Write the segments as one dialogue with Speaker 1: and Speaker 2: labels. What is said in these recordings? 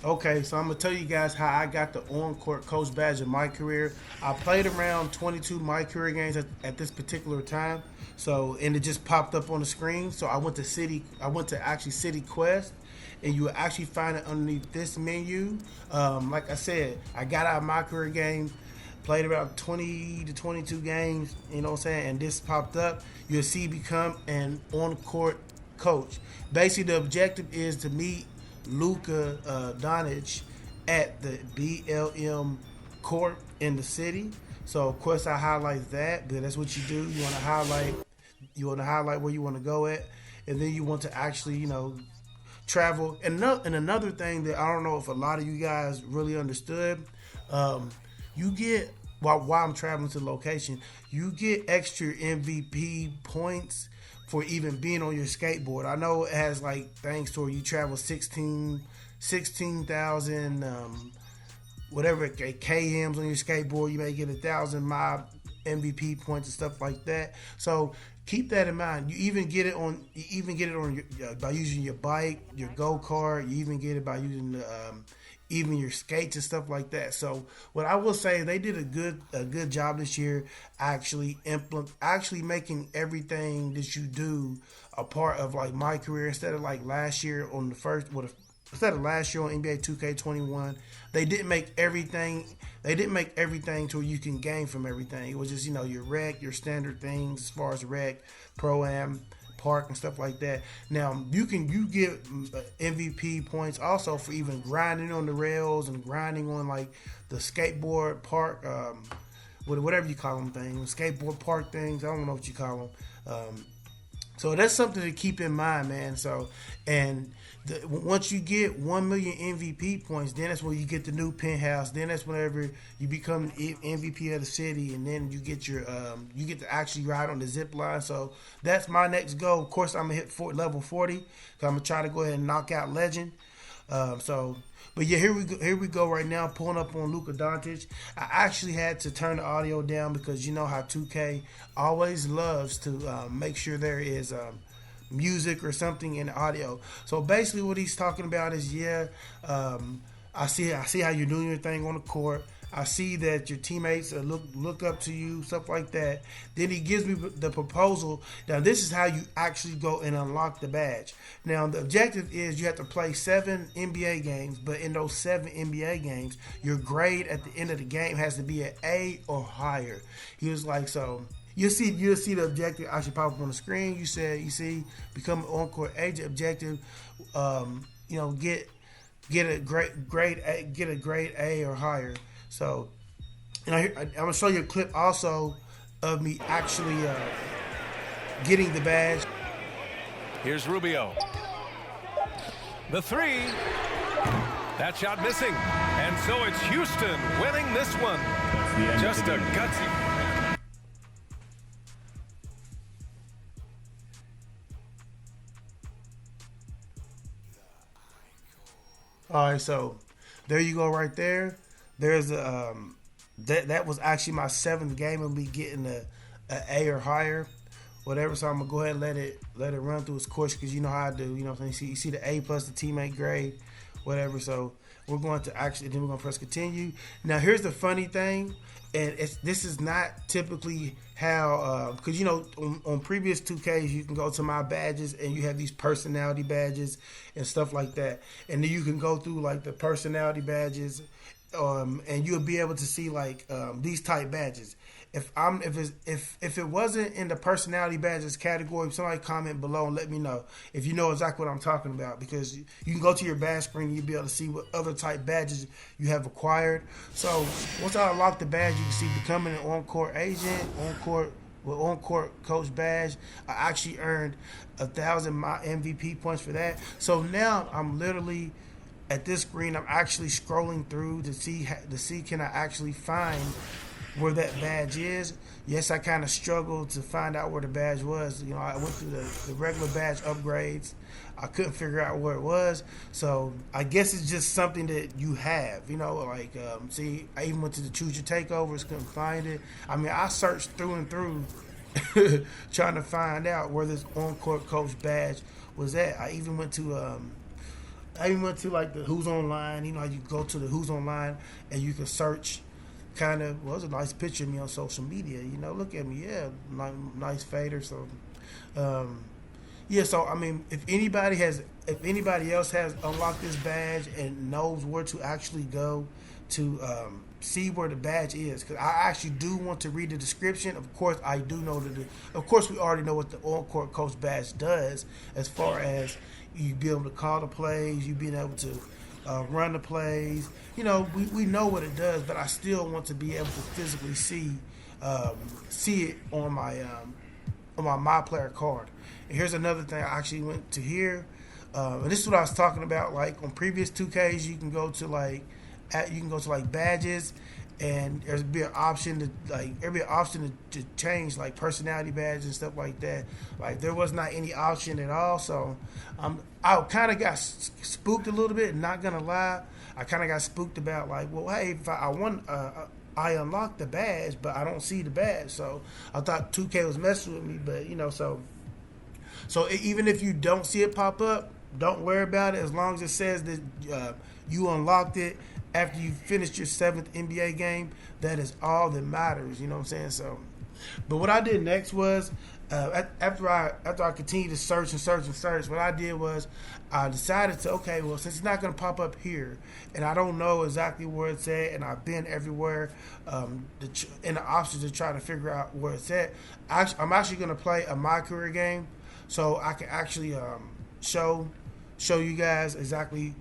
Speaker 1: Okay, so I'm gonna tell you guys how I got the on-court coach badge in my career. I played around 22 my career games at this particular time. So, and it just popped up on the screen. So I went to actually City Quest, and you will actually find it underneath this menu. Like I said, I got out of my career game, played about 20 to 22 games. You know what I'm saying? And this popped up. You'll see become an on-court coach. Basically, the objective is to meet Luka Doncic at the BLM court in the city. So of course I highlight that, but that's what you do. You want to highlight where you want to go at, and then you want to actually travel. And another thing that I don't know if a lot of you guys really understood, you get while I'm traveling to the location, you get extra MVP points for even being on your skateboard. I know it has like things to where you travel 16,000 whatever KMs on your skateboard. You may get 1,000 MVP points and stuff like that. So keep that in mind. You even get it on by using your bike, your go kart. You even get it by using even your skates and stuff like that. So what I will say, they did a good job this year actually making everything that you do a part of like my career instead of like last year on the first instead of last year on NBA 2K21. They didn't make everything to where you can gain from everything. It was just your rec, your standard things as far as rec, pro am, park and stuff like that. Now you get MVP points also for even grinding on the rails and grinding on like the skateboard park, whatever you call them things, skateboard park things. I don't know what you call them. So that's something to keep in mind, man. So, and once you get 1 million MVP points, then that's when you get the new penthouse. Then that's whenever you become MVP of the city, and then you get you get to actually ride on the zip line. So that's my next goal. Of course, I'm gonna hit level 40. So I'm gonna try to go ahead and knock out Legend. But yeah, here we go right now, pulling up on Luka Doncic. I actually had to turn the audio down because you know how 2K always loves to make sure there is music or something in the audio. So basically what he's talking about is, I see how you're doing your thing on the court. I see that your teammates look up to you, stuff like that. Then he gives me the proposal. Now this is how you actually go and unlock the badge. Now the objective is you have to play 7 NBA games, but in those 7 NBA games, your grade at the end of the game has to be an A or higher. He was like, so you'll see the objective actually pop up on the screen. You see become an on-court agent objective. Get a grade A or higher. So, and I'm gonna show you a clip also of me actually getting the badge.
Speaker 2: Here's Rubio. The three. That shot missing. And so it's Houston winning this one. Just a gutsy.
Speaker 1: All right, so there you go right there. There's that was actually my 7th game of me getting a or higher, whatever. So I'm gonna go ahead and let it run through its course because you know how I do. You know what I'm saying? You see the A plus the teammate grade, whatever. So we're going to then we're gonna press continue. Now here's the funny thing, and this is not typically how because on previous 2Ks you can go to my badges and you have these personality badges and stuff like that, and then you can go through like the personality badges. And you'll be able to see like these type badges. If it wasn't in the personality badges category, somebody comment below and let me know if you know exactly what I'm talking about, because you can go to your badge screen and you'll be able to see what other type badges you have acquired. So once I unlock the badge, you can see becoming an on-court agent, on-court coach badge. I actually earned 1,000 my MVP points for that. So now I'm literally at this screen, I'm actually scrolling through to see can I actually find where that badge is. Yes, I kind of struggled to find out where the badge was. I went through the regular badge upgrades. I couldn't figure out where it was. So I guess it's just something that you have. See, I even went to the Choose Your Takeovers, couldn't find it. I mean, I searched through and through trying to find out where this on-court coach badge was at. I even went to I even went to like the Who's Online. You know, you go to the Who's Online and you can search. Kind of, well, it's a nice picture of me on social media. You know, look at me, yeah, nice fader. So, yeah. So I mean, if anybody else has unlocked this badge and knows where to actually go to see where the badge is, because I actually do want to read the description. Of course, I do know that. Of course, we already know what the on-court coach badge does, as far as you be able to call the plays, you being able to run the plays. You know, we know what it does, but I still want to be able to physically see it on my player card. And here's another thing I actually went to here, and this is what I was talking about. Like on previous 2Ks, you can go to like badges, and there's be an option to change like personality badges and stuff like that. Like there was not any option at all, so I kind of got spooked a little bit. Not gonna lie, I kind of got spooked about like, well, hey, if I unlocked the badge, but I don't see the badge, so I thought 2K was messing with me. But you know, so even if you don't see it pop up, don't worry about it. As long as it says that you unlocked it after you finished your 7th NBA game, that is all that matters. You know what I'm saying? So, but what I did next was after I continued to search, what I did was I decided to, okay, well, since it's not going to pop up here, and I don't know exactly where it's at, and I've been everywhere in the options to try to figure out where it's at, I'm actually going to play a My Career game, so I can actually show you guys exactly,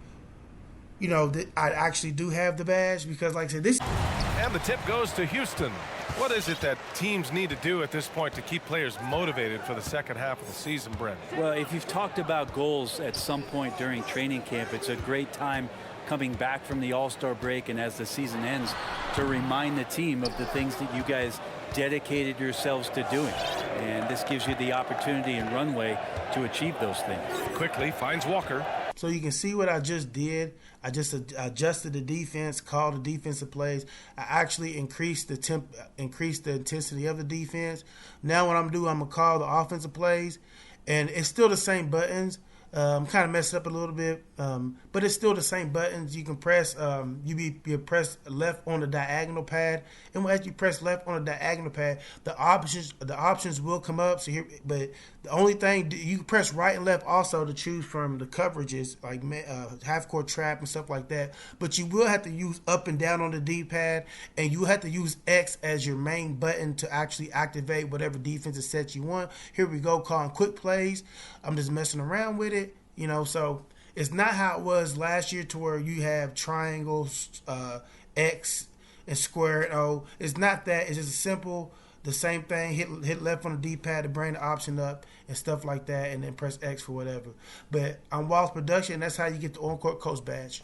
Speaker 1: you know, that I actually do have the badge, because like I said, this.
Speaker 2: And the tip goes to Houston. What is it that teams need to do at this point to keep players motivated for the second half of the season, Brent?
Speaker 3: Well, if you've talked about goals at some point during training camp, it's a great time coming back from the All-Star break and as the season ends to remind the team of the things that you guys dedicated yourselves to doing. And this gives you the opportunity and runway to achieve those things.
Speaker 2: Quickly finds Walker.
Speaker 1: So you can see what I just did. I just adjusted the defense, called the defensive plays. I actually increased the intensity of the defense. Now what I'm doing, I'm gonna call the offensive plays, and it's still the same buttons. Kind of messed up a little bit, but it's still the same buttons. You can press, you press left on the diagonal pad, and as you press left on the diagonal pad, the options will come up. So here, but the only thing you can press right and left also to choose from the coverages like half court trap and stuff like that. But you will have to use up and down on the D-pad, and you have to use X as your main button to actually activate whatever defensive set you want. Here we go, calling quick plays. I'm just messing around with it. You know, so it's not how it was last year to where you have triangles, X, and square and O. It's not that. It's just a simple, the same thing. Hit left on the D-pad to bring the option up and stuff like that, and then press X for whatever. But I'm Wallz Production, and that's how you get the on-court coach badge.